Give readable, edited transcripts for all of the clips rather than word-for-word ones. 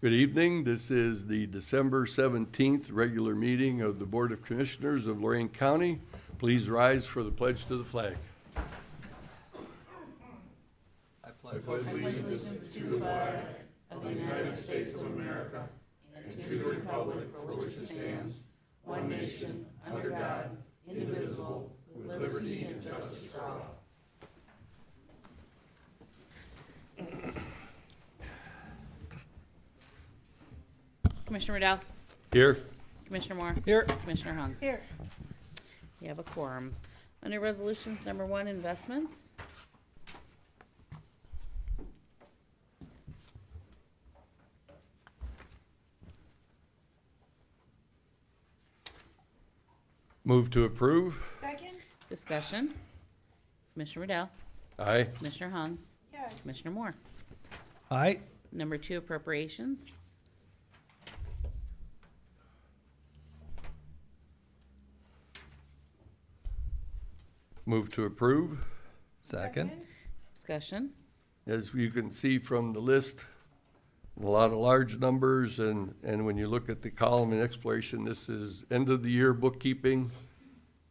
Good evening. This is the December 17th regular meeting of the Board of Commissioners of Lorain County. Please rise for the pledge to the flag. I pledge allegiance to the flag of the United States of America and to the republic for which it stands, one nation, under God, indivisible, with liberty and justice for all. Commissioner Riddell. Here. Commissioner Moore. Here. Commissioner Hung. Here. You have a quorum. Under resolutions, number 1, investments. Move to approve. Second? Discussion. Commissioner Riddell. Aye. Commissioner Hung. Yes. Commissioner Moore. Aye. Number 2, appropriations. Move to approve. Second. Discussion. As you can see from the list, a lot of large numbers, and when you look at the column in exploration, this is end of the year bookkeeping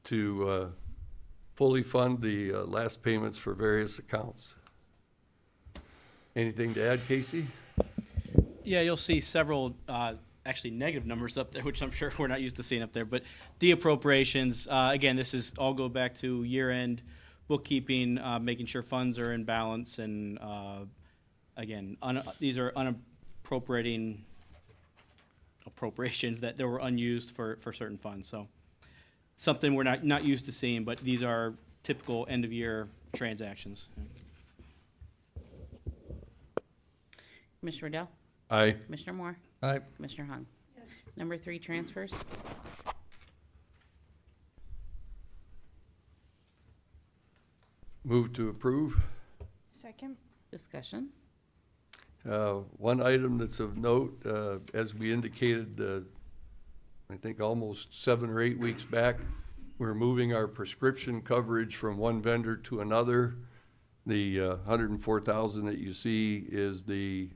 to fully fund the last payments for various accounts. Anything to add, Casey? Yeah, you'll see several actually negative numbers up there, which I'm sure we're not used to seeing up there. But the appropriations, again, this is all go back to year-end bookkeeping, making sure funds are in balance, and again, these are unappropriating appropriations that were unused for certain funds. So something we're not used to seeing, but these are typical end-of-year transactions. Commissioner Riddell. Aye. Commissioner Moore. Aye. Commissioner Hung. Yes. Number 3, transfers. Move to approve. Second? Discussion. One item that's of note, as we indicated, I think almost 7 or 8 weeks back, we're moving our prescription coverage from one vendor to another. The $104,000 that you see is the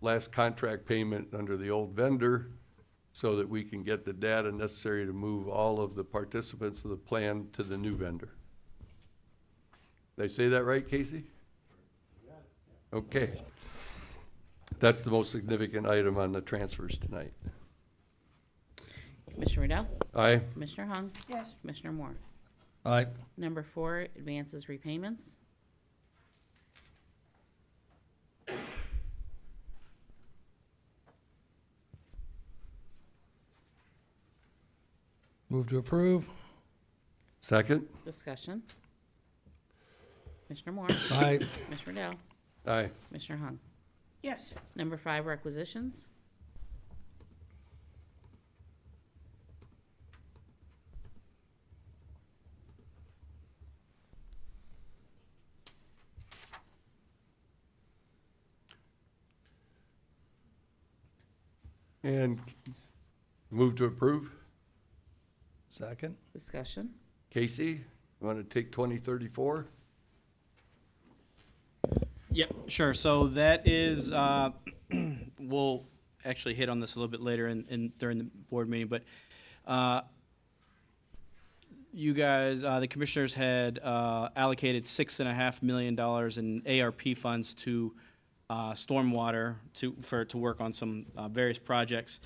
last contract payment under the old vendor, so that we can get the data necessary to move all of the participants of the plan to the new vendor. Did I say that right, Casey? Okay. That's the most significant item on the transfers tonight. Commissioner Riddell. Aye. Commissioner Hung. Yes. Commissioner Moore. Aye. Number 4, advances, repayments. Move to approve. Second? Discussion. Commissioner Moore. Aye. Commissioner Riddell. Aye. Commissioner Hung. Yes. Number 5, requisitions. And move to approve. Second. Discussion. Casey, you want to take 2034? Yep, sure. So that is, we'll actually hit on this a little bit later during the board meeting, but you guys, the commissioners had allocated $6.5 million in ARP funds to stormwater to work on some various projects.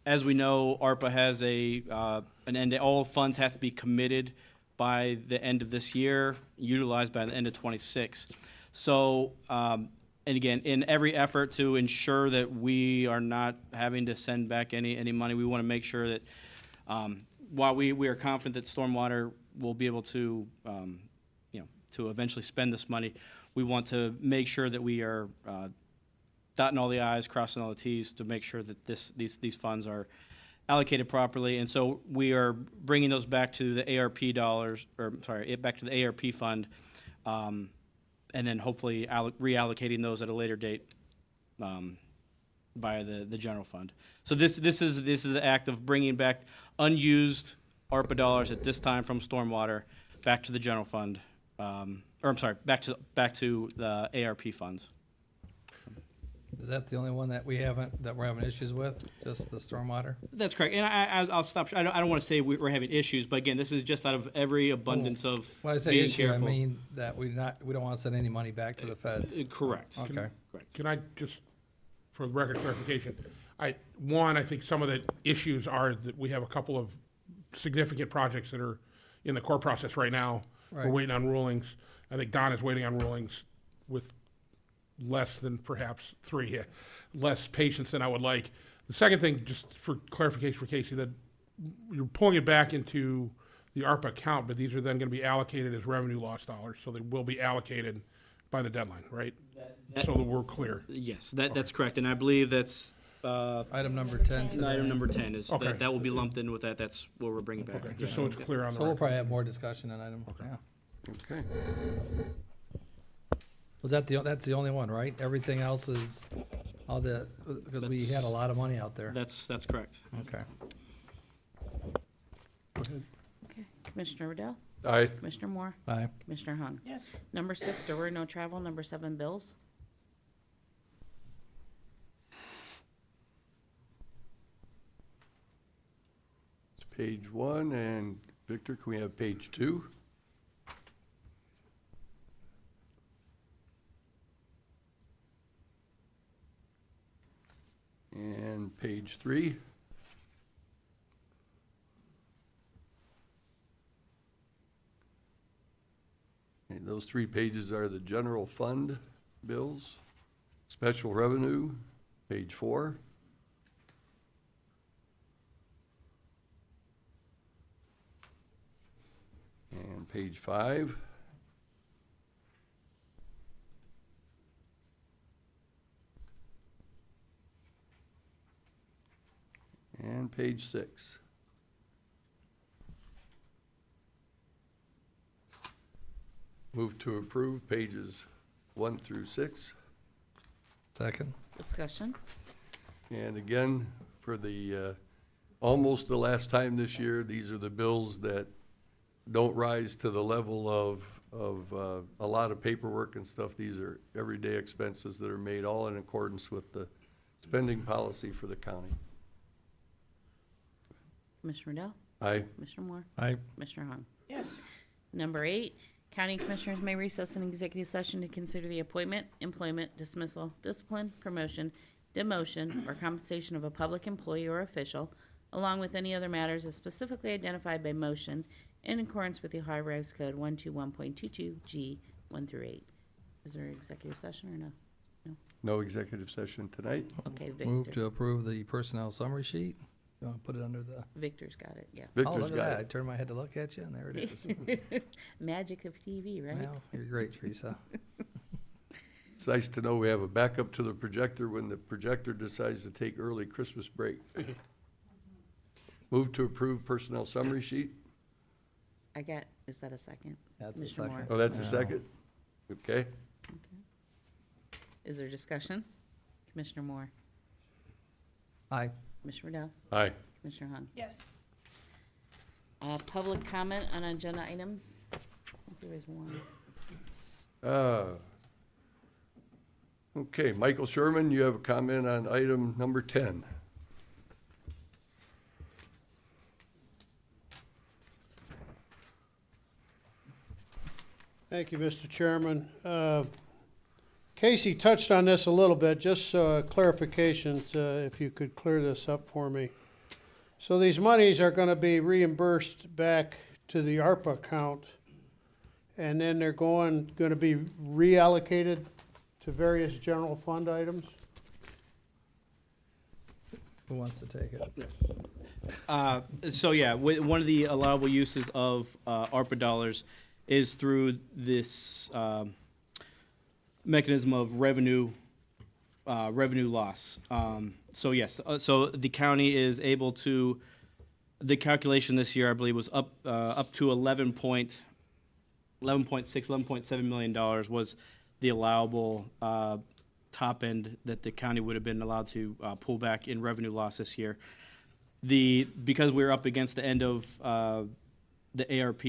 As we know, ARPA has an end. All funds have to be committed by the end of this year, utilized by the end of '26. So, and again, in every effort to ensure that we are not having to send back any money, we want to make sure that while we are confident that stormwater will be able to, to eventually spend this money, we want to make sure that we are dotting all the i's, crossing all the t's to make sure that these funds are allocated properly. And so we are bringing those back to the ARP dollars, or sorry, back to the ARP fund, and then hopefully reallocating those at a later date via the general fund. So this is the act of bringing back unused ARPA dollars at this time from stormwater back to the general fund, or I'm sorry, back to the ARP funds. Is that the only one that we're having issues with, just the stormwater? That's correct. And I'll stop. I don't want to say we're having issues, but again, this is just out of every abundance of When I say being issue, I careful. mean that we don't want to send any money back to the feds. Correct. Okay. Correct. Can I just, for the record clarification, I think some of the issues are that we have a couple of significant projects that are in the court process right now. We're Right. waiting on rulings. I think Don is waiting on rulings with less than perhaps less patience than I would like. The second thing, just for clarification for Casey, that you're pulling it back into the ARPA account, but these are then going to be allocated as revenue loss dollars, so they will be allocated by the deadline, right? So that we're clear. Yes, that's correct. And I believe that's Item number 10 today. item number 10 is Okay. that will be lumped in with that. That's what we're bringing back. Okay, just so it's clear on the So we'll record. probably have more discussion on item. Yeah. Okay. Was that's the only one, right? Everything else is because we had a lot of money out there. That's correct. Okay. Okay. Commissioner Riddell? Aye. Commissioner Moore? Aye. Commissioner Hung? Yes. Number 6, there were no travel. Number 7, bills. It's page 1, and Victor, can we have page 2? And page 3. Okay, those 3 pages are the general fund bills, special revenue, page 4. And page 5. And page 6. Move to approve pages 1 through 6. Second. Discussion. And again, for the, almost the last time this year, these are the bills that don't rise to the level of a lot of paperwork and stuff. These are everyday expenses that are made all in accordance with the spending policy for the county. Commissioner Riddell? Aye. Commissioner Moore? Aye. Commissioner Hung? Yes. Number 8, county commissioners may recess an executive session to consider the appointment, employment, dismissal, discipline, promotion, demotion, or compensation of a public employee or official, along with any other matters as specifically identified by motion in accordance with the Ohio Revised Code 121.22G 1 through 8. Is there an executive session or no? No executive session tonight. Okay, Move Victor. to approve the personnel summary sheet. You want to put it under the? Victor's got it, yeah. Oh, Victor's look at got that! I it. turned my head to look at you, and there it is. Magic of TV, right? Well, you're great, Teresa. It's nice to know we have a backup to the projector when the projector decides to take early Christmas break. Move to approve personnel summary sheet. Is that a second? That's a Commissioner Moore? second. Oh, that's a No. second? Okay. Is there discussion? Commissioner Moore? Aye. Commissioner Riddell? Aye. Commissioner Hung? Yes. Public comment on agenda items? I think there was one. Okay, Michael Sherman, you have a comment on item number 10. Thank you, Mr. Chairman. Casey touched on this a little bit, just clarification, if you could clear this up for me. So these monies are gonna be reimbursed back to the ARPA account, and then they're gonna be reallocated to various general fund items? Who wants to take it? So yeah, one of the allowable uses of ARPA dollars is through this mechanism of revenue loss. So yes, so the county is able to. The calculation this year, I believe, was up to $11.7 million was the allowable top end that the county would have been allowed to pull back in revenue loss this year. Because we're up against the end of the ARP,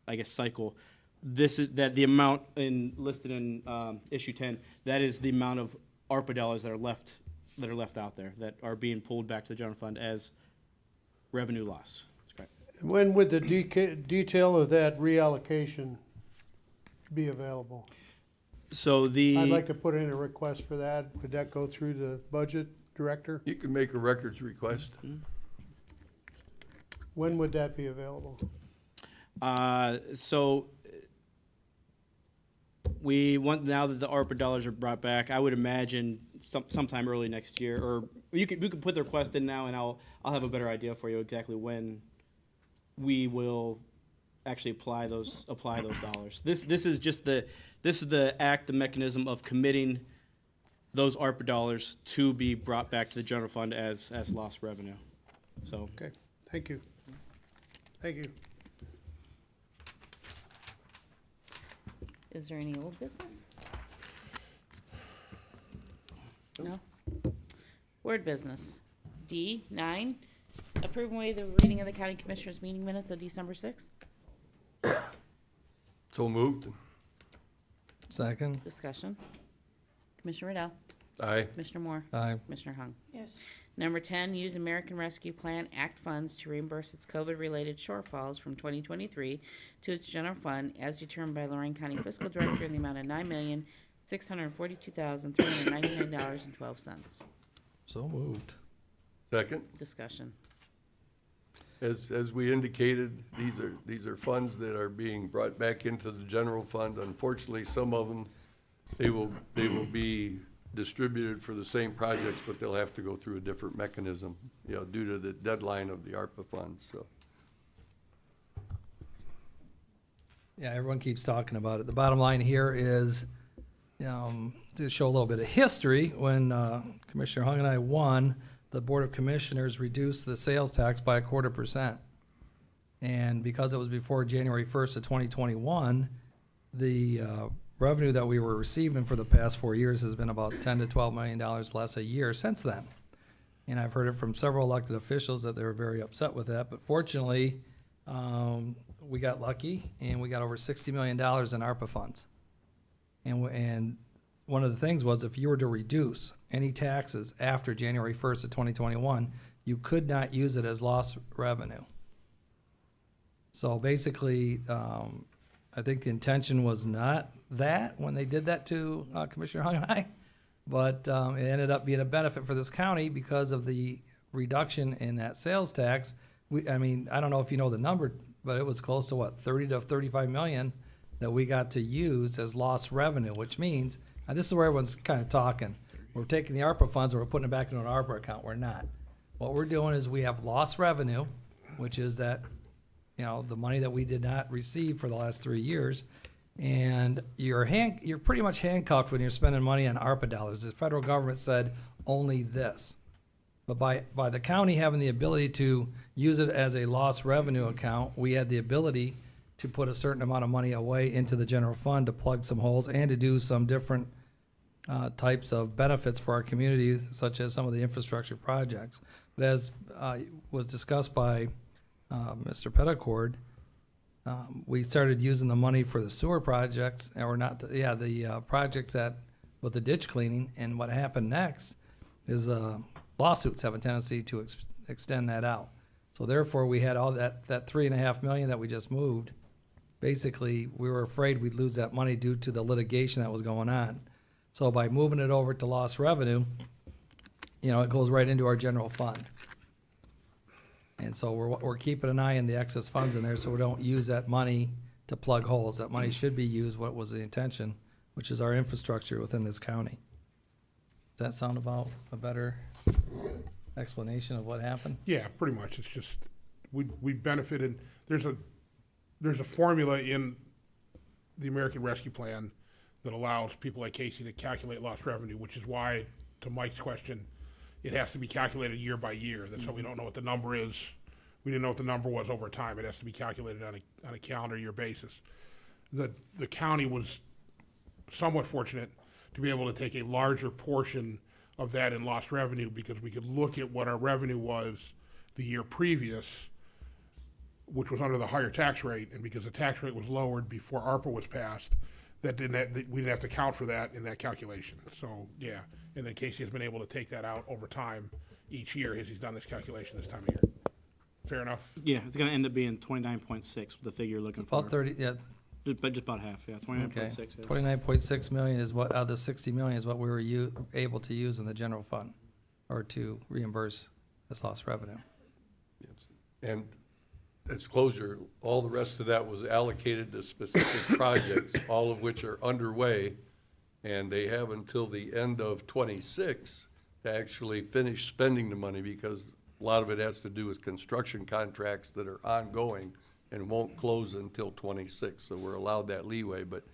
I guess, cycle, the amount listed in issue 10, that is the amount of ARPA dollars that are left out there, that are being pulled back to the general fund as revenue loss. That's correct. When would the detail of that reallocation be available? So I'd like to put in a request for that. Would that go through the budget director? You can make a records request. When would that be available? So we want, now that the ARPA dollars are brought back, I would imagine sometime early next year, or we could put the request in now, and I'll have a better idea for you exactly when we will actually apply those dollars. This is just the mechanism of committing those ARPA dollars to be brought back to the general fund as lost revenue. So Okay, thank you. Thank you. Is there any old business? No? Word business. D9, approve and waive the reading of the county commissioners meeting minutes of December 6th. So moved. Second. Discussion. Commissioner Riddell. Aye. Commissioner Moore. Aye. Commissioner Hung. Yes. Number 10, use American Rescue Plan Act funds to reimburse its COVID-related shortfalls from 2023 to its general fund as determined by Lorain County Fiscal Director in the amount of $9,642,399.12. So moved. Second. Discussion. As we indicated, these are funds that are being brought back into the general fund. Unfortunately, some of them, they will be distributed for the same projects, but they'll have to go through a different mechanism, due to the deadline of the ARPA funds, so. Yeah, everyone keeps talking about it. The bottom line here is, to show a little bit of history, when Commissioner Hung and I won, the Board of Commissioners reduced the sales tax by 0.25%. And because it was before January 1st of 2021, the revenue that we were receiving for the past 4 years has been about $10 to $12 million less a year since then. And I've heard it from several elected officials that they were very upset with that. But fortunately, we got lucky and we got over $60 million in ARPA funds. And one of the things was, if you were to reduce any taxes after January 1st of 2021, you could not use it as lost revenue. So basically, I think the intention was not that when they did that to Commissioner Hung and I, but it ended up being a benefit for this county because of the reduction in that sales tax. I don't know if you know the number, but it was close to what, 30 to 35 million that we got to use as lost revenue, which means, and this is where everyone's kind of talking, we're taking the ARPA funds and we're putting it back into an ARPA account. We're not. What we're doing is we have lost revenue, which is that, the money that we did not receive for the last 3 years, and you're pretty much handcuffed when you're spending money on ARPA dollars. The federal government said only this. But by the county having the ability to use it as a lost revenue account, we had the ability to put a certain amount of money away into the general fund to plug some holes and to do some different types of benefits for our community, such as some of the infrastructure projects. But as was discussed by Mr. Petticord, we started using the money for the sewer projects, or not, the projects with the ditch cleaning, and what happened next is lawsuits have a tendency to extend that out. So therefore, we had all that $3.5 million that we just moved. Basically, we were afraid we'd lose that money due to the litigation that was going on. So by moving it over to lost revenue, it goes right into our general fund. And so we're keeping an eye on the excess funds in there so we don't use that money to plug holes. That money should be used what was the intention, which is our infrastructure within this county. Does that sound about a better explanation of what happened? Yeah, pretty much. It's just, we benefited. There's a formula in the American Rescue Plan that allows people like Casey to calculate lost revenue, which is why, to Mike's question, it has to be calculated year by year. That's how we don't know what the number is. We didn't know what the number was over time. It has to be calculated on a calendar year basis. The county was somewhat fortunate to be able to take a larger portion of that in lost revenue, because we could look at what our revenue was the year previous, which was under the higher tax rate, and because the tax rate was lowered before ARPA was passed, that we didn't have to account for that in that calculation. So, yeah, and then Casey has been able to take that out over time each year as he's done this calculation this time of year. Fair enough? Yeah, it's gonna end up being 29.6, the figure you're looking for. About 30, yeah, Just about half, yeah, 29.6. okay. Yeah. 29.6 million is what, out of the 60 million is what we were able to use in the general fund, or to reimburse this lost revenue. And as closure, all the rest of that was allocated to specific projects, all of which are underway. And they have until the end of '26 to actually finish spending the money, because a lot of it has to do with construction contracts that are ongoing and won't close until '26, so we're allowed that leeway. But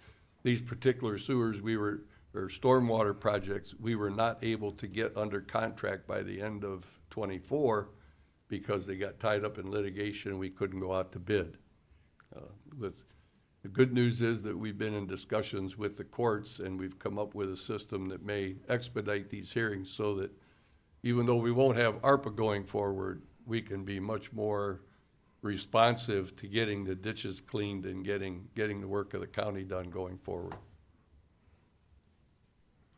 these particular sewers, or stormwater projects, we were not able to get under contract by the end of '24 because they got tied up in litigation and we couldn't go out to bid. The good news is that we've been in discussions with the courts, and we've come up with a system that may expedite these hearings, so that even though we won't have ARPA going forward, we can be much more responsive to getting the ditches cleaned and getting the work of the county done going forward.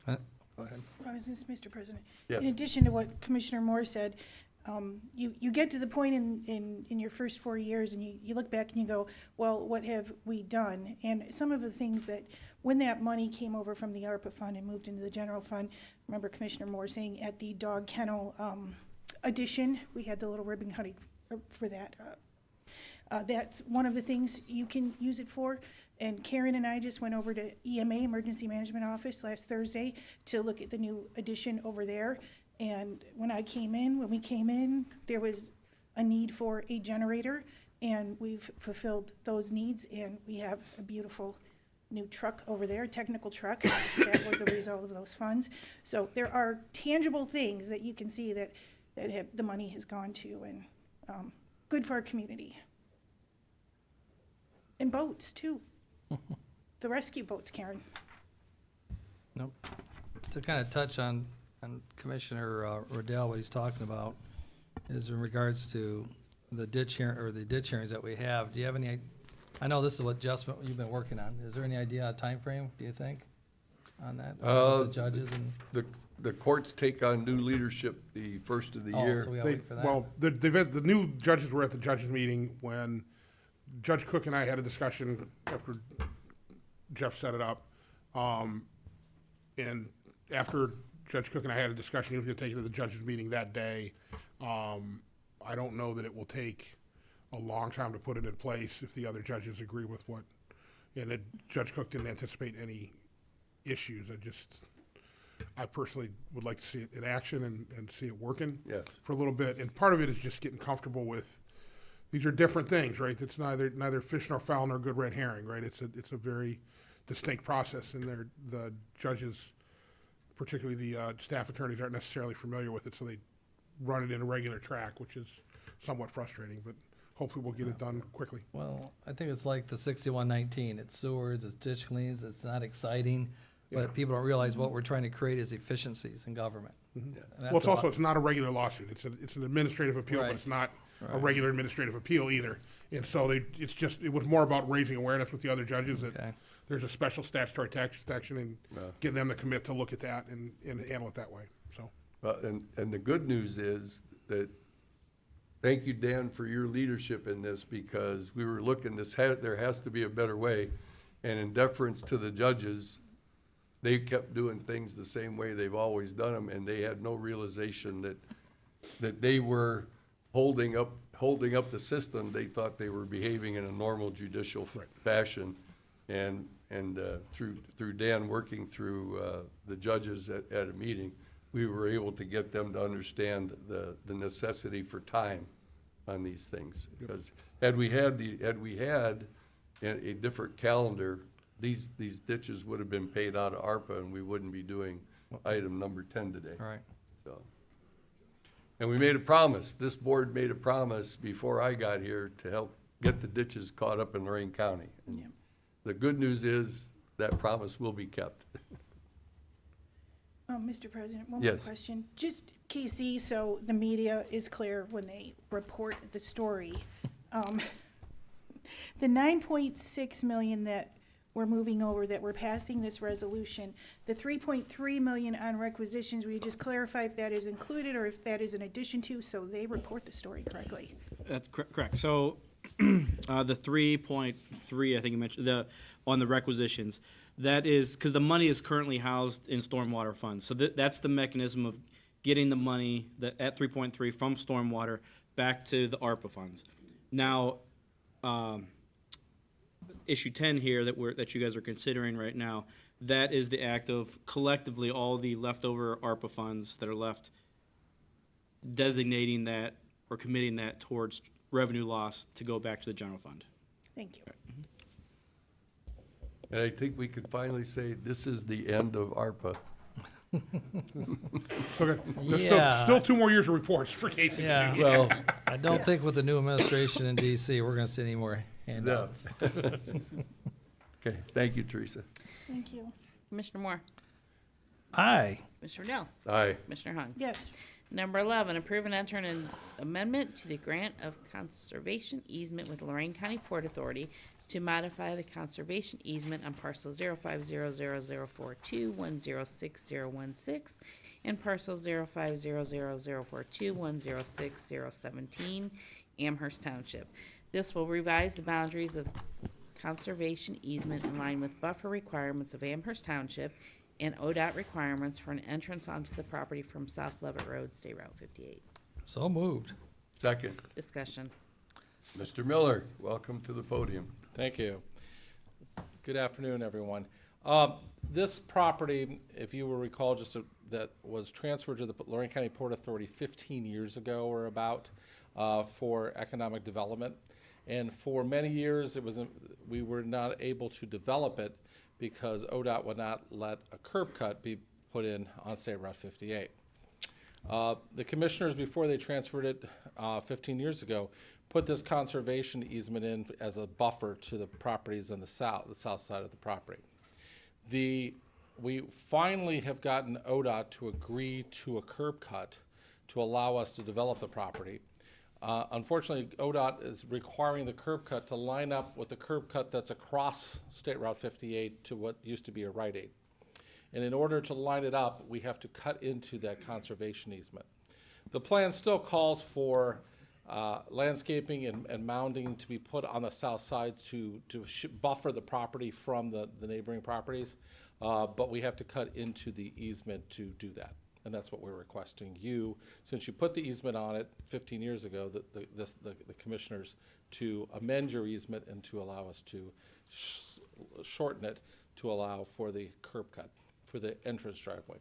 Go ahead. Mr. President. Yeah. In addition to what Commissioner Moore said, you get to the point in your first 4 years and you look back and you go, well, what have we done? And some of the things that, when that money came over from the ARPA fund and moved into the general fund, remember Commissioner Moore saying at the dog kennel addition, we had the little ribbon cutting for that. That's one of the things you can use it for. And Karen and I just went over to EMA, Emergency Management Office, last Thursday to look at the new addition over there. And when we came in, there was a need for a generator, and we've fulfilled those needs, and we have a beautiful new truck over there, a technical truck. That was a result of those funds. So there are tangible things that you can see that the money has gone to, and good for our community. And boats, too. The rescue boats, Karen. Nope. To kind of touch on Commissioner Riddell, what he's talking about is in regards to the ditch hearings that we have. Do you have any, I know this is what adjustment you've been working on. Is there any idea of time frame? Do you think, on that? The judges and, The courts take on new leadership the first of the oh, year. so we gotta wait for that? Well, the new judges were at the judges meeting when Judge Cook and I had a discussion after Jeff set it up. And after Judge Cook and I had a discussion, he was gonna take it to the judges meeting that day. I don't know that it will take a long time to put it in place if the other judges agree with what, and Judge Cook didn't anticipate any issues. I personally would like to see it in action and see it working Yeah. for a little bit. And part of it is just getting comfortable with, these are different things, right? It's neither fish nor fowl nor good red herring, right? It's a very distinct process, and the judges, particularly the staff attorneys, aren't necessarily familiar with it, so they run it in a regular track, which is somewhat frustrating, but hopefully we'll get it done quickly. well, I think it's like the 6119. It's sewers, it's ditch cleans, it's not exciting, Yeah. but people don't realize what we're trying to create is efficiencies in government. And that's Well, it's a lot- also, it's not a regular lawsuit. It's an administrative appeal, but Right. it's not a Right. regular administrative appeal either. And so it was more about raising awareness with the other judges Okay. that there's a special statutory tax section, and Yeah. getting them to commit to look at that and handle it that way, so. And the good news is that, thank you, Dan, for your leadership in this, because we were looking, there has to be a better way. And in deference to the judges, they kept doing things the same way they've always done them, and they had no realization that they were holding up the system. They thought they were behaving in a normal judicial Right. fashion. And through Dan working through the judges at a meeting, we were able to get them to understand the necessity for time on these things. Because had we had a different calendar, these ditches would have been paid out of ARPA, and we wouldn't be doing item number 10 today. All right. So, and we made a promise, this board made a promise before I got here to help get the ditches caught up in Lorain County. And the good news is that promise will be kept. Mr. President, one more Yes. question. Just KC, so the media is clear when they report the story. The 9.6 million that we're moving over, that we're passing this resolution. The 3.3 million on requisitions, will you just clarify if that is included or if that is in addition to, so they report the story correctly? That's correct. So, the 3.3, I think you mentioned, on the requisitions, that is, because the money is currently housed in stormwater funds. So that's the mechanism of getting the money at 3.3 from stormwater back to the ARPA funds. Now, issue 10 here that you guys are considering right now, that is the act of collectively all the leftover ARPA funds that are left, designating that or committing that towards revenue loss to go back to the general fund. Thank you. And I think we could finally say this is the end of ARPA. So good. There's Yeah. still 2 more years of reports for Casey. Yeah, Well, I don't think with the new administration in DC, we're gonna see any more handouts. okay, thank you, Teresa. Thank you. Commissioner Moore, Aye. Commissioner Dell, Aye. Commissioner Hung. Yes. Number 11, approve and enter an amendment to the grant of conservation easement with Lorain County Port Authority to modify the conservation easement on parcel 050042106016 and parcel 050042106017, Amherst Township. This will revise the boundaries of conservation easement in line with buffer requirements of Amherst Township and ODOT requirements for an entrance onto the property from South Levitt Road, State Route 58. So moved. Second, Discussion. Mr. Miller, welcome to the podium. Thank you. Good afternoon, everyone. This property, if you will recall, that was transferred to the Lorain County Port Authority 15 years ago or about for economic development. And for many years, we were not able to develop it because ODOT would not let a curb cut be put in on State Route 58. The commissioners, before they transferred it 15 years ago, put this conservation easement in as a buffer to the properties on the south side of the property. We finally have gotten ODOT to agree to a curb cut to allow us to develop the property. Unfortunately, ODOT is requiring the curb cut to line up with the curb cut that's across State Route 58 to what used to be a Rite Aid. And in order to line it up, we have to cut into that conservation easement. The plan still calls for landscaping and mounding to be put on the south sides to buffer the property from the neighboring properties, but we have to cut into the easement to do that. And that's what we're requesting you, since you put the easement on it 15 years ago, the commissioners to amend your easement and to allow us to shorten it to allow for the curb cut for the entrance driveway.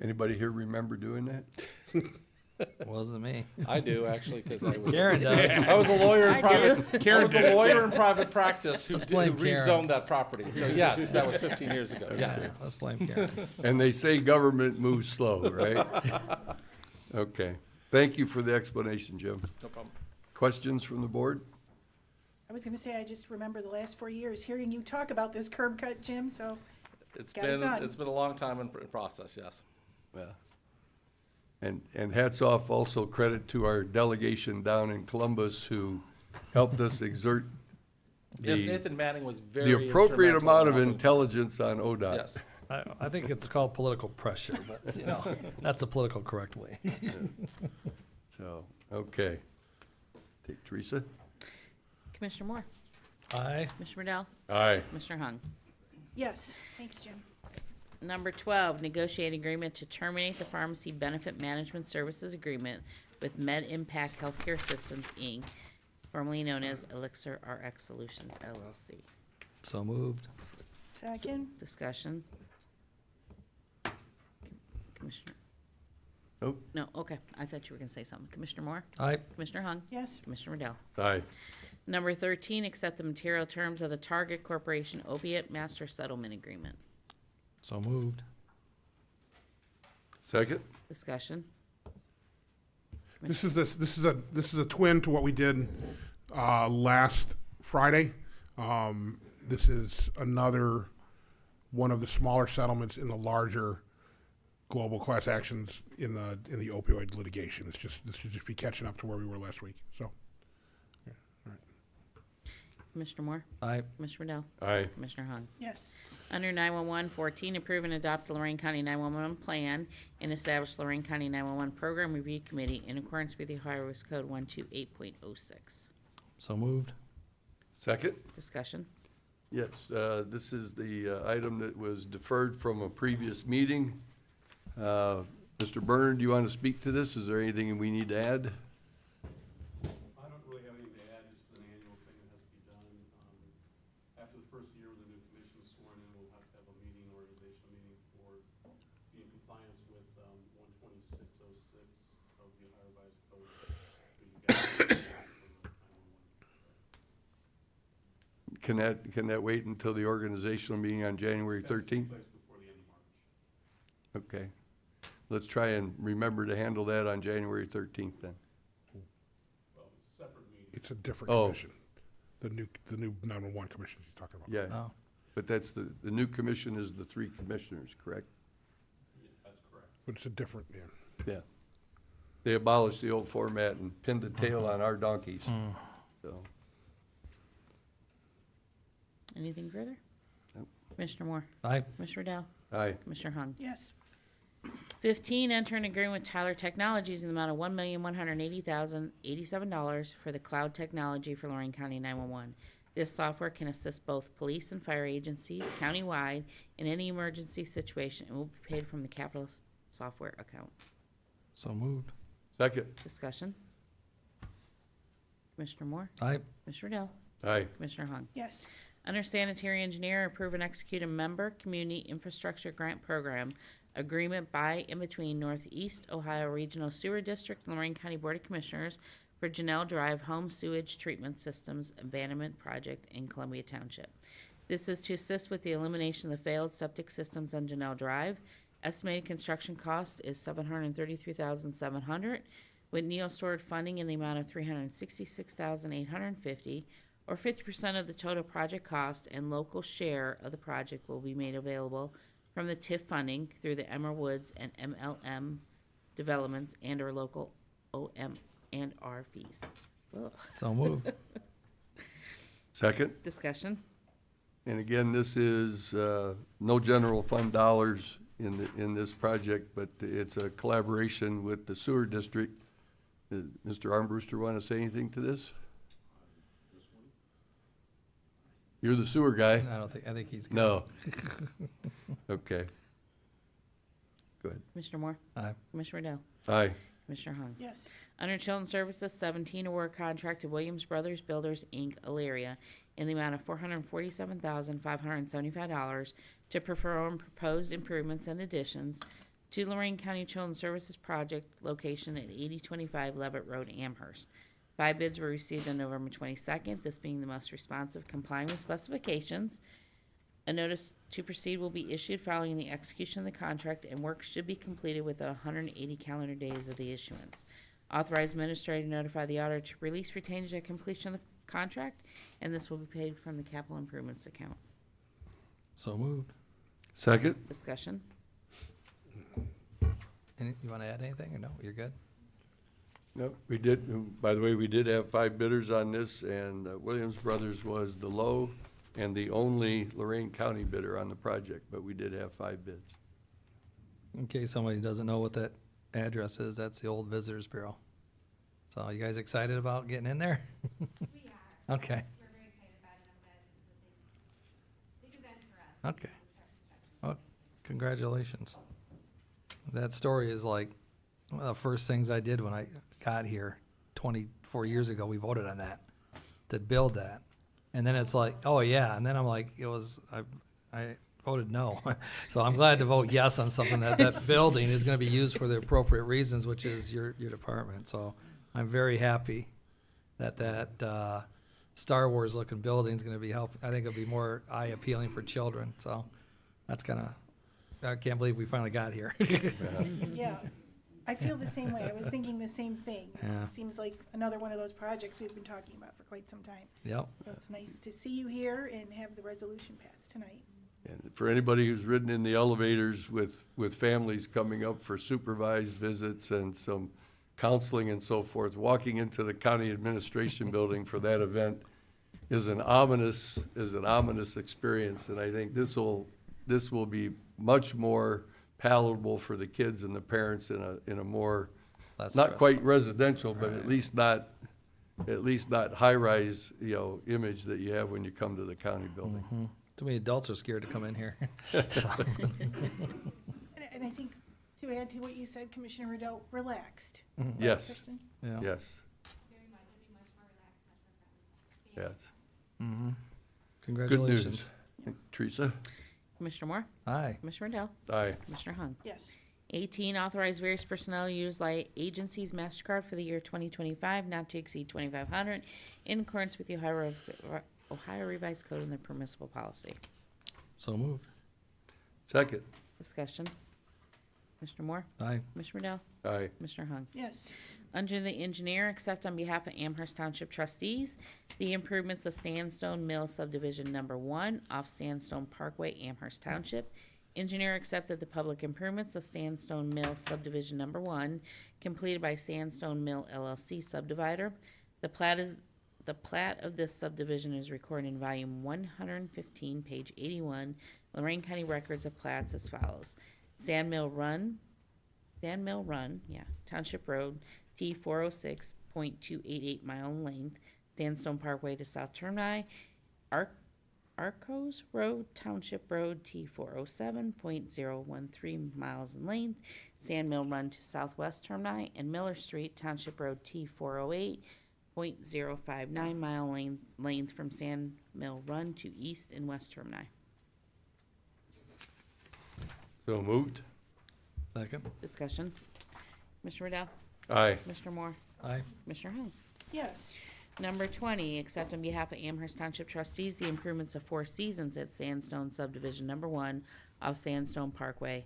Anybody here remember doing that? Wasn't me. I do, actually, because I was Karen does. I was a lawyer in I private. I was a lawyer in private practice who blame Karen. rezoned that property. So yes, that was 15 years ago. Yes. Let's blame Karen. And they say government moves slow, right? Okay. Thank you for the explanation, Jim. No problem. Questions from the board? I was gonna say, I just remember the last 4 years hearing you talk about this curb cut, Jim, so It's Got it done. been a long time in process. Yes. Yeah. And hats off, also credit to our delegation down in Columbus who helped us exert Yes, the Nathan Manning was very the appropriate instrumental amount in of helping- intelligence on ODOT. Yes. I think it's called political pressure, but, that's a political correct way. So, okay. Take Teresa. Commissioner Moore, Aye. Commissioner Dell, Aye. Commissioner Hung. yes, thanks, Jim. Number 12, negotiate agreement to terminate the pharmacy benefit management services agreement with Med Impact Healthcare Systems, Inc., formerly known as Elixir RX Solutions, LLC. So moved. Second, Discussion. Commissioner, Nope. no, okay, I thought you were gonna say something. Commissioner Moore, Aye. Commissioner Hung, yes, Commissioner Riddell. Aye. Number 13, accept the material terms of the Target Corporation Opiate Master Settlement Agreement. So moved. Second? Discussion. This is a twin to what we did last Friday. This is another one of the smaller settlements in the larger global class actions in the opioid litigation. This should just be catching up to where we were last week. So, yeah, all right. Commissioner Moore? Aye. Commissioner Riddell? Aye. Commissioner Hung? Yes. Under 911, 14, approve and adopt the Lorain County 911 plan and establish Lorain County 911 Program Review Committee in accordance with the Ohio Revised Code 128.06. So moved. Second? Discussion. Yes, this is the item that was deferred from a previous meeting. Mr. Berner, do you want to speak to this? Is there anything we need to add? I don't really have anything to add, this is an annual thing that has to be done. After the first year with the new commission sworn in, we'll have to have a meeting, organizational meeting for be in compliance with, 12606 of the Ohio Revised Code. So you guys- Can that wait until the organizational meeting on January 13th? Takes before the end of March. Okay. Let's try and remember to handle that on January 13th then. Well, it's a separate meeting. It's a different Oh. commission. The new 911 commission he's talking about. Yeah, Oh, but that's the new commission is the 3 commissioners, correct? Yeah, that's correct. But it's a different, yeah. Yeah. They abolished the old format and pinned the tail on our donkeys, so. Anything further? Nope. Commissioner Moore? aye. Commissioner Riddell? Aye. Commissioner Hung? Yes. 15, enter an agreement with Tyler Technologies in the amount of $1,180,087 for the cloud technology for Lorain County 911. This software can assist both police and fire agencies countywide in any emergency situation and will be paid from the capital software account. So moved. Second? Discussion. Commissioner Moore? Aye. Commissioner Riddell? Aye. Commissioner Hung? Yes. Under sanitary engineer, approve and execute a member community infrastructure grant program agreement by and between Northeast Ohio Regional Sewer District and Lorain County Board of Commissioners for Janelle Drive Home Sewage Treatment Systems Abandonment Project in Columbia Township. This is to assist with the elimination of the failed septic systems on Janelle Drive. Estimated construction cost is $733,700, with Neo Stored funding in the amount of $366,850, or 50% of the total project cost, and local share of the project will be made available from the TIF funding through the Emerald Woods and MLM developments and/or local OM and R fees. Ugh. So moved. Second? Discussion. And again, this is no general fund dollars in this project, but it's a collaboration with the sewer district. Mr. Armbruster want to say anything to this? You're the sewer guy? I think he's good. No. Okay. Go ahead. Commissioner Moore? Aye. Commissioner Riddell? Aye. Commissioner Hung? Yes. Under Children's Services, 17, award contract to Williams Brothers Builders, Inc., Elyria, in the amount of $447,575 to perform proposed improvements and additions to Lorain County Children's Services project location at 8025 Levitt Road, Amherst. 5 bids were received on November 22nd, this being the most responsive, complying with specifications. A notice to proceed will be issued following the execution of the contract, and work should be completed within 180 calendar days of the issuance. Authorized administrator to notify the auditor to release retainage at completion of the contract, and this will be paid from the capital improvements account. So moved. Second? Discussion. You want to add anything, or no? You're good? No, we did, by the way, we did have 5 bidders on this, and Williams Brothers was the low and the only Lorain County bidder on the project, but we did have 5 bids. In case somebody doesn't know what that address is, that's the old Visitors Bureau. So you guys excited about getting in there? We are. Okay, We're very excited about it. I'm glad this is a big event for us. okay. Well, congratulations. That story is like one of the first things I did when I got here 24 years ago. We voted on that, to build that. And then it's like, oh yeah, and then I'm like, I voted no. So I'm glad to vote yes on something that building is gonna be used for the appropriate reasons, which is your department. So I'm very happy that Star Wars looking building is gonna be I think it'll be more eye appealing for children. So that's I can't believe we finally got here. Yeah. I feel the same way. I was thinking the same thing. It Yeah. seems like another one of those projects we've been talking about for quite some time. Yep. So it's nice to see you here and have the resolution passed tonight. And for anybody who's ridden in the elevators with families coming up for supervised visits and some counseling and so forth, walking into the county administration building for that event is an ominous experience, and I think this will be much more palatable for the kids and the parents in a more, Less not stressful. quite residential, but at least not high-rise, image that you have when you come to the county building. Too many adults are scared to come in here. And I think, to add to what you said, Commissioner Riddell, relaxed. Right, Yes, Kristen? Yeah. yes, Very much, it'll be much more relaxed, much more friendly. yes. Good Congratulations. news. Teresa? Commissioner Moore? Aye. Commissioner Riddell? Aye. Commissioner Hung? Yes. 18, authorize various personnel to use light agency's MasterCard for the year 2025, not to exceed 2,500, in accordance with the Ohio Revised Code and their permissible policy. So moved. Second? Discussion. Commissioner Moore? Aye. Commissioner Riddell? Aye. Commissioner Hung? Yes. Under the engineer, accept on behalf of Amherst Township trustees the improvements of Sandstone Mill Subdivision Number 1 off Sandstone Parkway, Amherst Township. Engineer accepted the public improvements of Sandstone Mill Subdivision Number 1 completed by Sandstone Mill LLC Subdivider. The plat of this subdivision is recorded in volume 115, page 81, Lorain County Records of Plats as follows. Sandmill Run, Township Road, T 406.288 mile in length, Sandstone Parkway to South Termini, Arcos Road, Township Road, T 407.013 miles in length, Sandmill Run to Southwest Termini, and Miller Street, Township Road, T 408.059 mile length from Sandmill Run to East and West Termini. So moved? Second. Discussion. Commissioner Riddell? Aye. Commissioner Moore? Aye. Commissioner Hung? Yes. Number 20, accept on behalf of Amherst Township trustees the improvements of Four Seasons at Sandstone Subdivision Number 1 off Sandstone Parkway.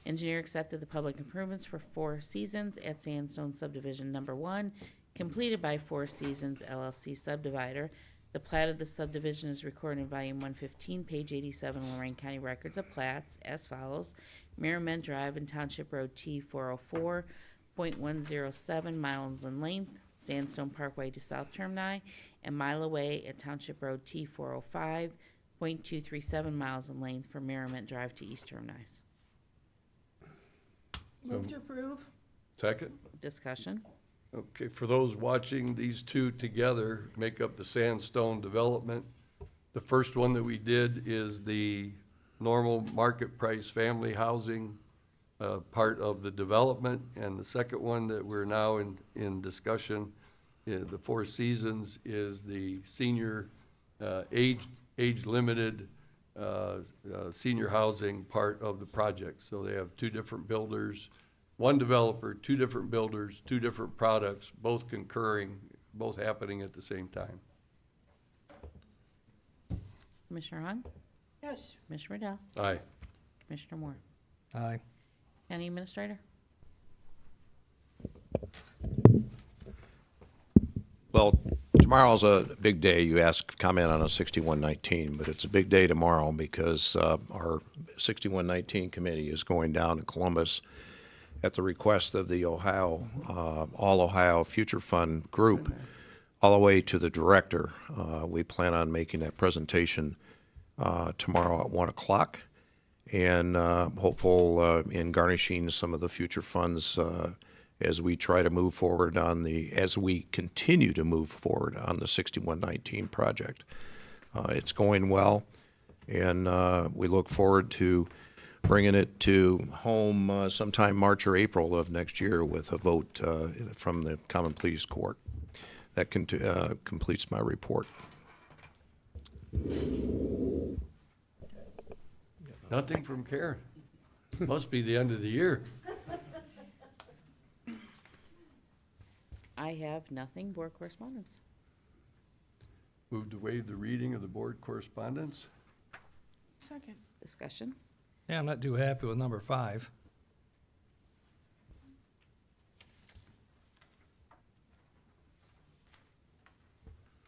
Engineer accepted the public improvements for Four Seasons at Sandstone Subdivision Number 1, completed by Four Seasons LLC Subdivider. The plat of the subdivision is recorded in volume 115, page 87, Lorain County Records of Plats as follows. Merriment Drive and Township Road T 404.107 miles in length, Sandstone Parkway to South Termini, and mile away at Township Road T 405.237 miles in length from Merriment Drive to East Termini. Move to approve. Second? Discussion. Okay, for those watching, these two together make up the Sandstone development. The first one that we did is the normal market price family housing part of the development, and the second one that we're now in discussion, the Four Seasons, is the senior age-limited senior housing part of the project. So they have two different builders, one developer, two different builders, two different products, both concurring, both happening at the same time. Commissioner Hung? Yes. Commissioner Riddell? Aye. Commissioner Moore? Aye. County Administrator? Well, tomorrow's a big day. You asked comment on a 6119, but it's a big day tomorrow because our 6119 committee is going down to Columbus at the request of the Ohio, All Ohio Future Fund group, all the way to the director. We plan on making that presentation tomorrow at 1 o'clock, and hopeful in garnishing some of the future funds as we try to move forward as we continue to move forward on the 6119 project. It's going well, and we look forward to bringing it to home sometime March or April of next year with a vote from the Common Pleas Court. That completes my report. Nothing from Karen. Must be the end of the year. I have nothing. Board correspondence. Move to waive the reading of the board correspondence. Second. Discussion. Yeah, I'm not too happy with number 5.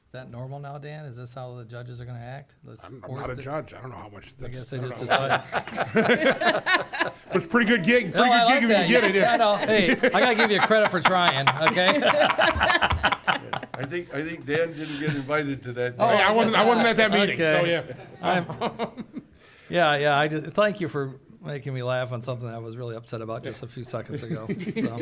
Is that normal now, Dan? Is this how the judges are gonna act? I'm not a judge. I don't know how much. I guess they don't just know. decided. It was a pretty good gig. No, Pretty I good like gig that. if you get it. Yeah, I know. Hey, I gotta give you credit for trying, okay? I think Dan didn't get invited to that. Oh, day. Hey, I wasn't at that meeting, so Okay. yeah. Yeah, I just, thank you for making me laugh on something I was really upset about just a few seconds ago. So.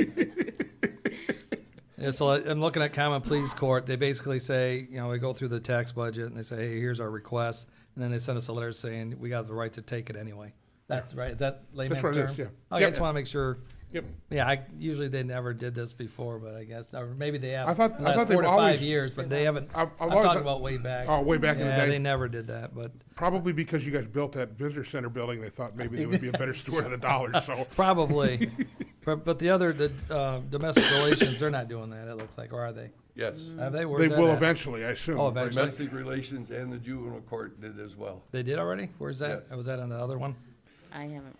It's like, I'm looking at Common Pleas Court, they basically say, you know, we go through the tax budget and they say, hey, here's our request, and then they send us a letter saying, we got the right to take it anyway. That's right, is that layman's what it term? is, yeah. Okay, I Yep. just wanna make sure, Yep. yeah, usually they never did this before, but I guess, or maybe they have, I thought the last they've 4 to always- 5 years, but they haven't, I've I'm always talking thought- about way back. Oh, way back in the Yeah, day. they never did that, but Probably because you guys built that visitor center building, they thought maybe they would be a better steward of the dollars, so. probably. But the domestic relations, they're not doing that, it looks like, or are they? Yes, Have they? Where's They that will at? eventually, I assume. Oh, eventually. domestic relations and the juvenile court did as well. They did already? Where's that? Yes. Was that on the other one? I haven't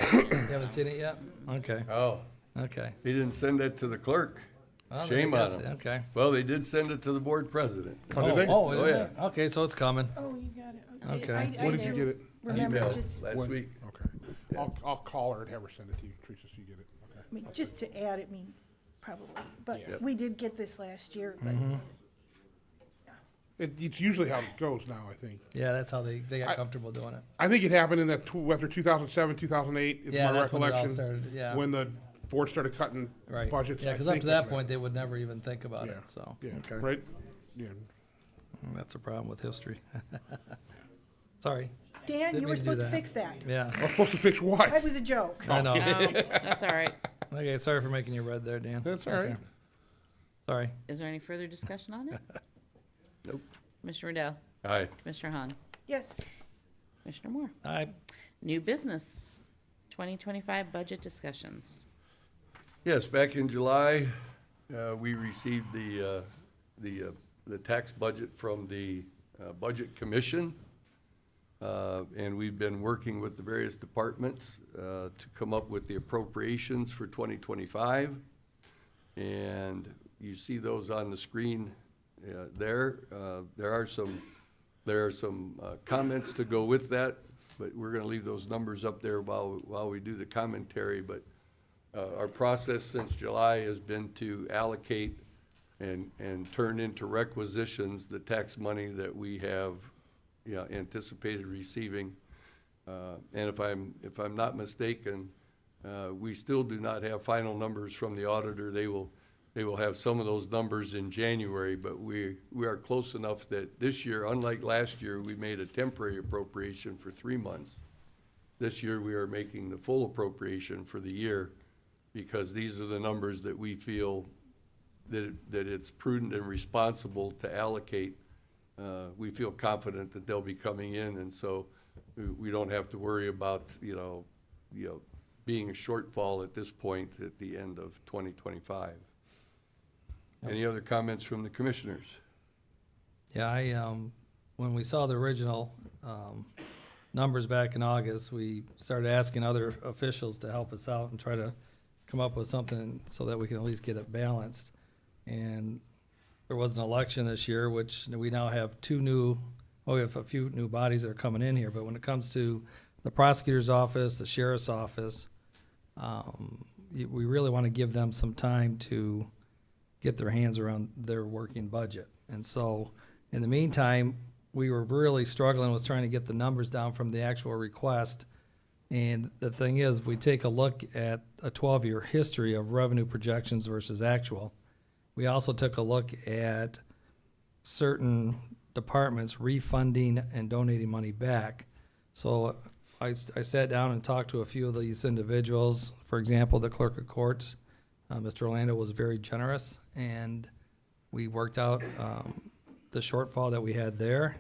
seen it. You haven't seen it yet? Okay, Oh, okay. they didn't send that to the clerk. Well, Shame I on guess- them. Okay. Well, they did send it to the board president. Oh, did they? Oh, Oh, did yeah. they? Okay, so it's coming. Oh, you got it. Okay. When did you get it? Remember, Email just, last When? week. Okay. I'll call her and have her send it to you, Teresa, so you get it. Okay. I mean, just to add, I mean, probably, but Yep. we did get this last year, but It's usually how it goes now, I think. Yeah, that's how they got comfortable doing it. I think it happened in that, whether 2007, 2008, is Yeah, my that's when it all recollection. started, yeah. When the board started cutting Right. budgets. Yeah, I because up think to that's that when point, they would never even think about it, so. Yeah, Okay. right, yeah. That's a problem with history. Sorry, Dan, Didn't you were mean to do supposed to that. fix that. yeah. I was supposed to fix what? That was a joke. I know. No, that's all right. Okay, sorry for making you red there, Dan. That's all right. Okay. Sorry. Is there any further discussion on it? Nope. Commissioner Riddell, Aye. Commissioner Hahn, Yes, Commissioner Moore. I, New business, 2025 budget discussions. Yes, back in July, we received the tax budget from the Budget Commission. And we've been working with the various departments to come up with the appropriations for 2025. And you see those on the screen there. There are some comments to go with that, but we're gonna leave those numbers up there while we do the commentary. But our process since July has been to allocate and turn into requisitions the tax money that we have, anticipated receiving. And if I'm not mistaken, we still do not have final numbers from the auditor. They will have some of those numbers in January, but we are close enough that this year, unlike last year, we made a temporary appropriation for 3 months. This year, we are making the full appropriation for the year, because these are the numbers that we feel that it's prudent and responsible to allocate. We feel confident that they'll be coming in, and so we don't have to worry about, being a shortfall at this point at the end of 2025. Any other comments from the commissioners? yeah, when we saw the original, numbers back in August, we started asking other officials to help us out and try to come up with something so that we can at least get it balanced. And there was an election this year, which we now have we have a few new bodies that are coming in here, but when it comes to the prosecutor's office, the sheriff's office, we really want to give them some time to get their hands around their working budget. And so, in the meantime, we were really struggling with trying to get the numbers down from the actual request. And the thing is, if we take a look at a 12-year history of revenue projections versus actual, we also took a look at certain departments refunding and donating money back. So I sat down and talked to a few of these individuals. For example, the clerk of courts, Mr. Orlando was very generous, and we worked out the shortfall that we had there.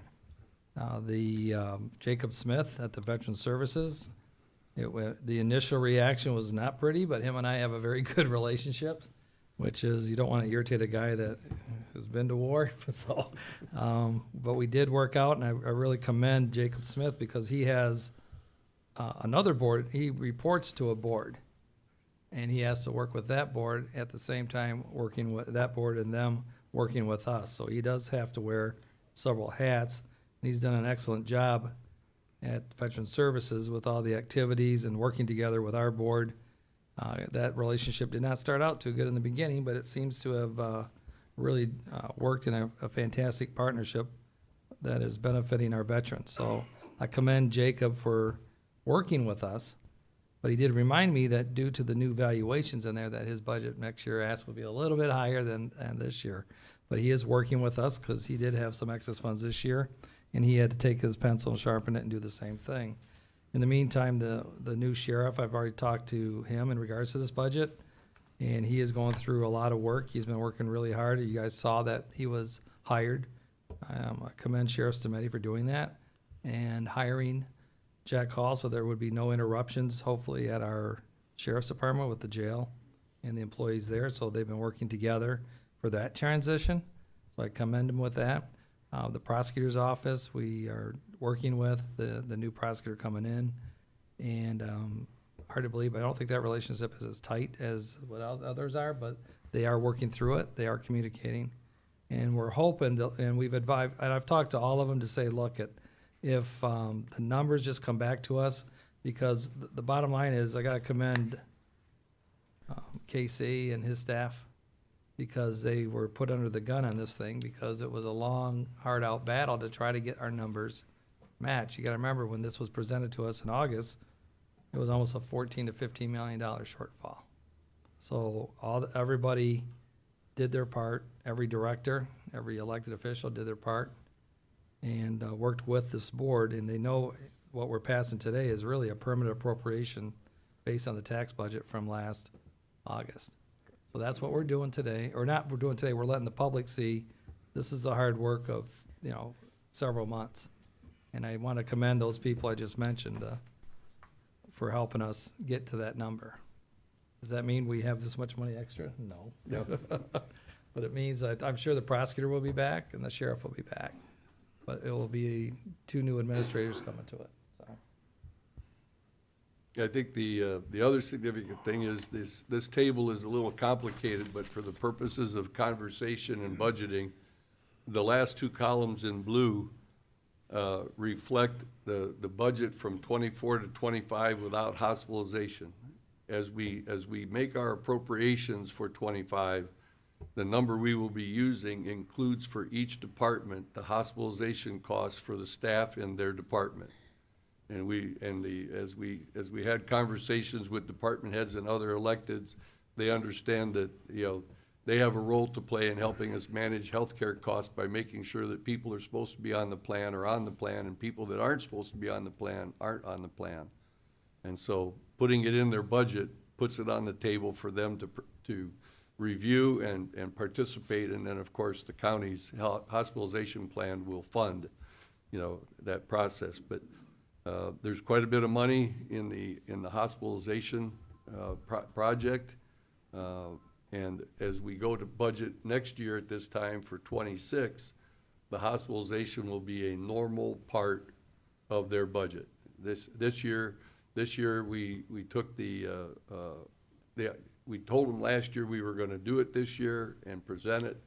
Jacob Smith at the Veteran Services, the initial reaction was not pretty, but him and I have a very good relationship, which is you don't want to irritate a guy that has been to war. So, but we did work out, and I really commend Jacob Smith because he has another board. He reports to a board, and he has to work with that board at the same time working with that board and them working with us. So he does have to wear several hats, and he's done an excellent job at Veteran Services with all the activities and working together with our board. That relationship did not start out too good in the beginning, but it seems to have really worked in a fantastic partnership that is benefiting our veterans. So I commend Jacob for working with us, but he did remind me that due to the new valuations in there, that his budget next year asked would be a little bit higher than this year. But he is working with us because he did have some excess funds this year, and he had to take his pencil and sharpen it and do the same thing. In the meantime, the new sheriff, I've already talked to him in regards to this budget, and he is going through a lot of work. He's been working really hard. You guys saw that he was hired. I commend Sheriff Stemeti for doing that and hiring Jack Hall, so there would be no interruptions, hopefully, at our sheriff's department with the jail and the employees there. So they've been working together for that transition. So I commend him with that. The prosecutor's office, we are working with the new prosecutor coming in. And hard to believe, I don't think that relationship is as tight as what others are, but they are working through it. They are communicating. And we're hoping, and we've advised, and I've talked to all of them to say, look, if the numbers just come back to us, because the bottom line is, I gotta commend KC and his staff, because they were put under the gun on this thing, because it was a long, hard-out battle to try to get our numbers matched. You gotta remember, when this was presented to us in August, it was almost a $14 to $15 million shortfall. So everybody did their part. Every director, every elected official did their part, and worked with this board, and they know what we're passing today is really a permanent appropriation based on the tax budget from last August. So that's what we're doing today, or not we're doing today, we're letting the public see this is the hard work of, several months. And I want to commend those people I just mentioned for helping us get to that number. Does that mean we have this much money extra? No. But it means that I'm sure the prosecutor will be back and the sheriff will be back. But it will be two new administrators coming to it, so. I think the other significant thing is this table is a little complicated, but for the purposes of conversation and budgeting, the last two columns in blue reflect the budget from 24 to 25 without hospitalization. As we make our appropriations for 25, the number we will be using includes for each department the hospitalization costs for the staff in their department. And as we had conversations with department heads and other electeds, they understand that, they have a role to play in helping us manage healthcare costs by making sure that people are supposed to be on the plan are on the plan, and people that aren't supposed to be on the plan aren't on the plan. And so putting it in their budget puts it on the table for them to review and participate, and then, of course, the county's hospitalization plan will fund, that process. But there's quite a bit of money in the hospitalization project. And as we go to budget next year at this time for 26, the hospitalization will be a normal part of their budget. This year we took we told them last year we were gonna do it this year and present it.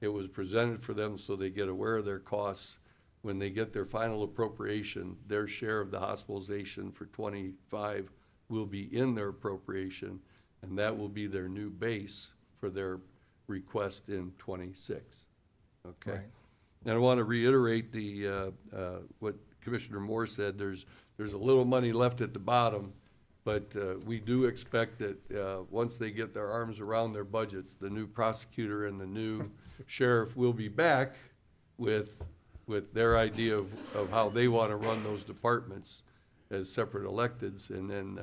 It was presented for them so they get aware of their costs. When they get their final appropriation, their share of the hospitalization for 25 will be in their appropriation, and that will be their new base for their request in 26, okay? Right. And I want to reiterate what Commissioner Moore said. There's a little money left at the bottom, but we do expect that once they get their arms around their budgets, the new prosecutor and the new sheriff will be back with their idea of how they want to run those departments as separate electeds, and then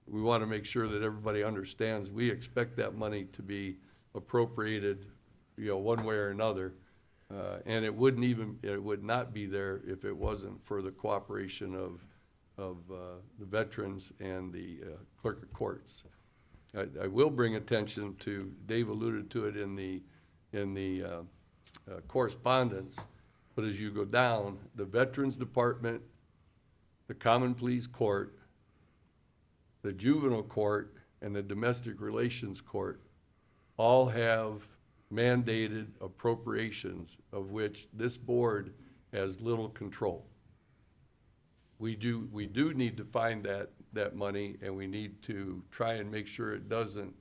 we want to make sure that everybody understands we expect that money to be appropriated, one way or another. And it would not be there if it wasn't for the cooperation of the veterans and the clerk of courts. I will bring attention to, Dave alluded to it in the correspondence, but as you go down, the Veterans Department, the Common Pleas Court, the Juvenile Court, and the Domestic Relations Court all have mandated appropriations of which this board has little control. We do need to find that money, and we need to try and make sure it doesn't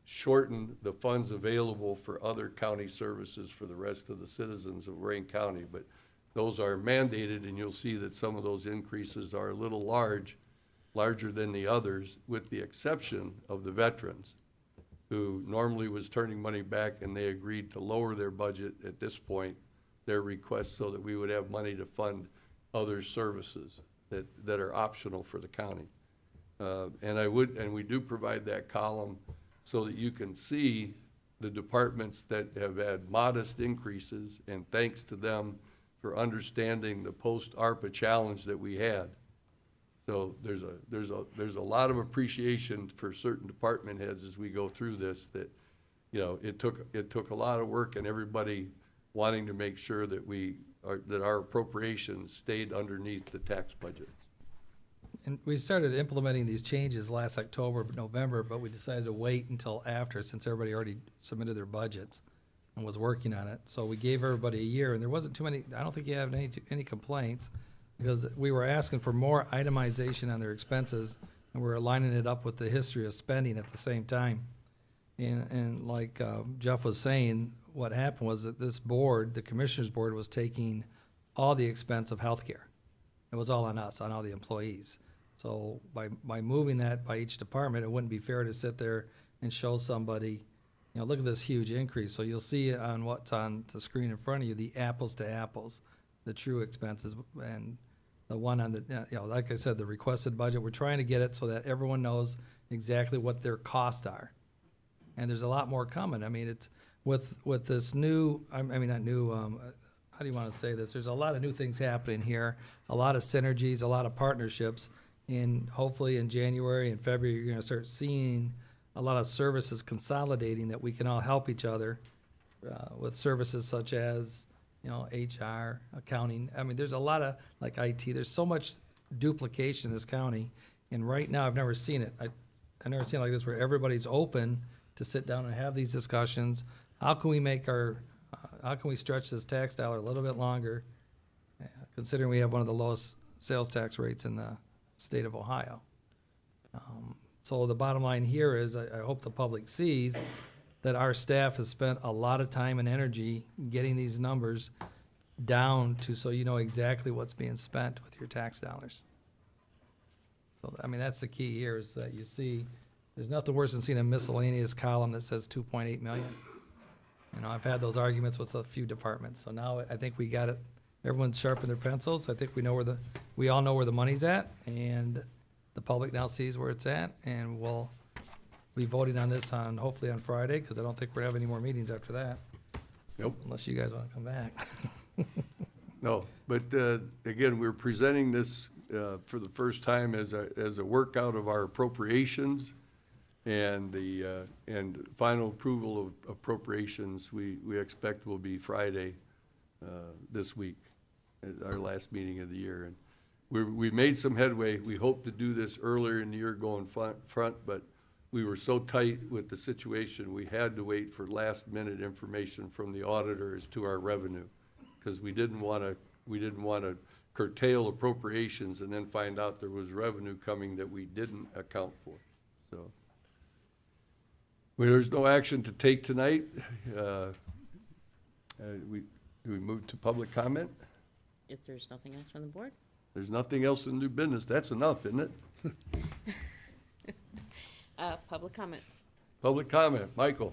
shorten the funds available for other county services for the rest of the citizens of Lorain County. But those are mandated, and you'll see that some of those increases are a little larger than the others, with the exception of the veterans, who normally was turning money back, and they agreed to lower their budget at this point, their request, so that we would have money to fund other services that are optional for the county. And we do provide that column so that you can see the departments that have had modest increases, and thanks to them for understanding the post-ARPA challenge that we had. So there's a lot of appreciation for certain department heads as we go through this, that, you know, it took a lot of work, and everybody wanting to make sure that that our appropriations stayed underneath the tax budget. And we started implementing these changes last October, November, but we decided to wait until after, since everybody already submitted their budgets and was working on it. So we gave everybody a year, and there wasn't too many, I don't think you have any complaints, because we were asking for more itemization on their expenses, and we're aligning it up with the history of spending at the same time. And like Jeff was saying, what happened was that this board, the Commissioners Board, was taking all the expense of healthcare. It was all on us, on all the employees. So by moving that by each department, it wouldn't be fair to sit there and show somebody, you know, look at this huge increase. So you'll see on what's on the screen in front of you, the apples to apples, the true expenses, and the one on the, you know, like I said, the requested budget, we're trying to get it so that everyone knows exactly what their costs are. And there's a lot more coming. I mean, it's, with this new, I mean, not new, how do you want to say this? There's a lot of new things happening here, a lot of synergies, a lot of partnerships. And hopefully in January and February, you're going to start seeing a lot of services consolidating, that we can all help each other with services such as, you know, HR, accounting. I mean, there's a lot of, like IT, there's so much duplication in this county. And right now, I've never seen it. I've never seen it like this, where everybody's open to sit down and have these discussions. How can we make how can we stretch this tax dollar a little bit longer, considering we have one of the lowest sales tax rates in the state of Ohio? So the bottom line here is, I hope the public sees that our staff has spent a lot of time and energy getting these numbers down to, so you know exactly what's being spent with your tax dollars. So, I mean, that's the key here, is that you see, there's nothing worse than seeing a miscellaneous column that says 2.8 million. You know, I've had those arguments with a few departments, so now I think we got it. Everyone's sharpened their pencils. I think we all know where the money's at, and the public now sees where it's at, and we'll be voting on this hopefully on Friday, because I don't think we're having any more meetings after that. Nope. Unless you guys want to come back. No, but again, we're presenting this for the first time as a workout of our appropriations, and the final approval of appropriations we expect will be Friday this week, our last meeting of the year. And we made some headway. We hope to do this earlier in the year going front, but we were so tight with the situation, we had to wait for last minute information from the auditor as to our revenue, because we didn't want to curtail appropriations and then find out there was revenue coming that we didn't account for. So there's no action to take tonight. We move to public comment? If there's nothing else from the board? There's nothing else in new business. That's enough, isn't it? Public comment. Public comment, Michael.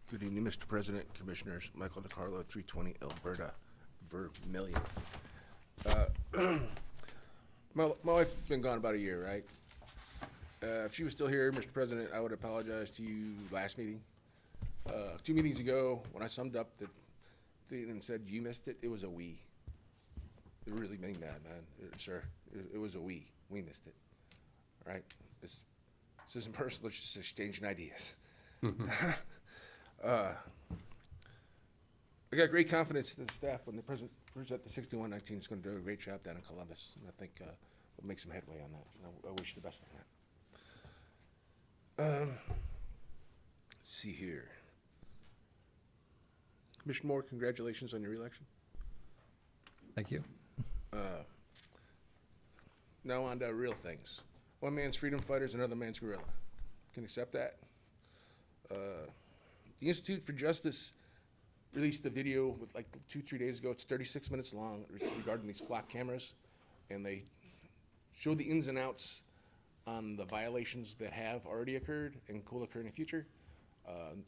Good evening, Mr. President, Commissioners. Michael DiCarlo, 320 Alberta, Vermilion. My wife's been gone about a year, right? If she was still here, Mr. President, I would apologize to you last meeting. 2 meetings ago, when I summed up the thing and said you missed it, it was a we. It really mean that, man, sir. It was a we. We missed it, all right? This isn't personal, it's just exchanging ideas. I got great confidence in the staff when they present the 6119. It's going to do a great job down in Columbus, and I think we'll make some headway on that. I wish you the best on that. Let's see here. Commissioner Moore, congratulations on your reelection. Thank you. Now on to real things. One man's freedom fighter is another man's gorilla. Can you accept that? The Institute for Justice released a video with like 2-3 days ago. It's 36 minutes long regarding these flock cameras, and they show the ins and outs on the violations that have already occurred and will occur in the future.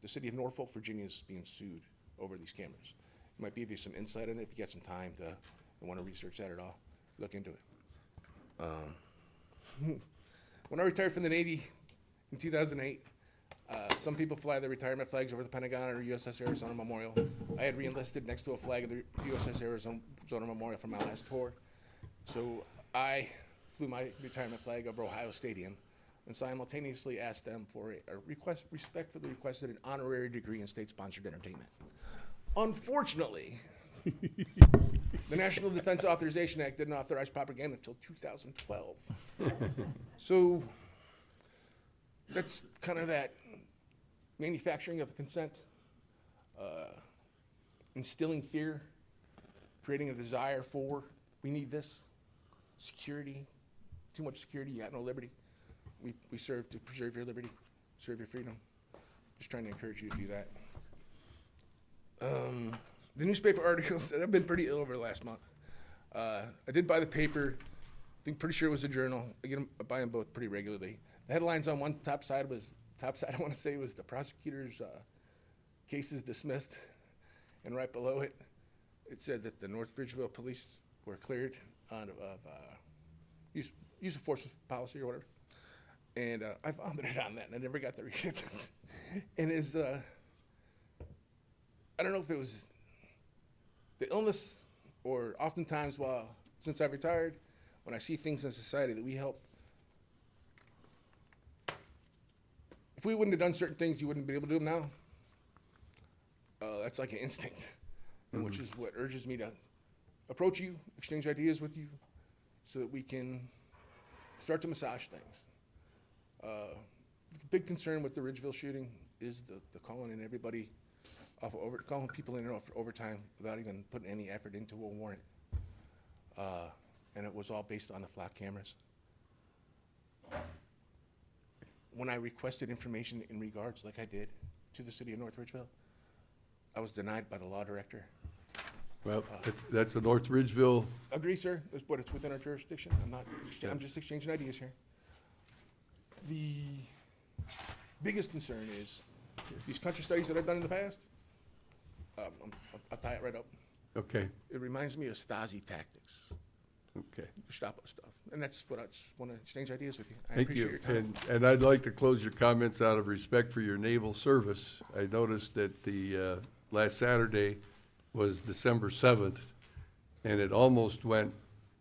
The city of Norfolk, Virginia is being sued over these cameras. It might give you some insight on it if you got some time to want to research that at all. Look into it. When I retired from the Navy in 2008, some people fly their retirement flags over the Pentagon or USS Arizona Memorial. I had re-enlisted next to a flag of the USS Arizona Memorial from my last tour. So I flew my retirement flag over Ohio Stadium and simultaneously asked them for a respectfully requested an honorary degree in state-sponsored entertainment. Unfortunately, the National Defense Authorization Act didn't authorize propaganda until 2012. So that's kind of that manufacturing of consent, instilling fear, creating a desire for, we need this, security, too much security, you got no liberty. We serve to preserve your liberty, serve your freedom. Just trying to encourage you to do that. The newspaper articles said I've been pretty ill over the last month. I did buy the paper. I think pretty sure it was a journal. I buy them both pretty regularly. The headlines on one top side I want to say was the prosecutor's case is dismissed, and right below it, it said that the North Bridgeville police were cleared of use of force policy or whatever. And I vomited on that, and I never got to read it. And it's I don't know if it was the illness or oftentimes since I've retired, when I see things in society that we help. If we wouldn't have done certain things, you wouldn't be able to do them now. That's like an instinct, which is what urges me to approach you, exchange ideas with you, so that we can start to massage things. The big concern with the Ridgeville shooting is the calling in everybody off of calling people in for overtime without even putting any effort into a warrant. And it was all based on the flock cameras. When I requested information in regards, like I did, to the city of North Ridgeville, I was denied by the law director. Well, that's a North Ridgeville. Agree, sir, but it's within our jurisdiction. I'm just exchanging ideas here. The biggest concern is these country studies that I've done in the past. I'll tie it right up. Okay, It reminds me of Stasi tactics, okay. Gestapo stuff, and that's what I just want to exchange ideas with you. I Thank appreciate you. your time. And I'd like to close your comments out of respect for your naval service. I noticed that the last Saturday was December 7th, and it almost went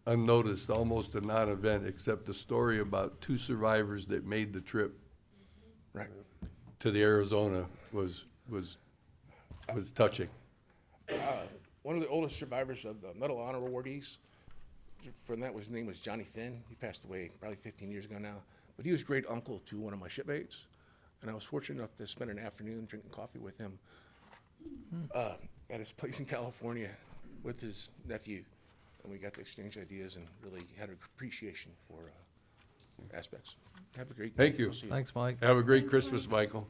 unnoticed, almost a non-event, except the story about 2 survivors that made the trip Right. to the Arizona was touching. One of the oldest survivors of the Medal of Honor awardees, from that, his name was Johnny Finn. He passed away probably 15 years ago now. But he was great uncle to one of my shipmates, and I was fortunate enough to spend an afternoon drinking coffee with him at his place in California with his nephew, and we got to exchange ideas and really had an appreciation for aspects. Have a great day. Thank you. We'll see Thanks, Mike. Have a great Christmas, Michael.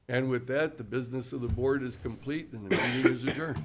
And with that, the business of the board is complete and the meeting is adjourned.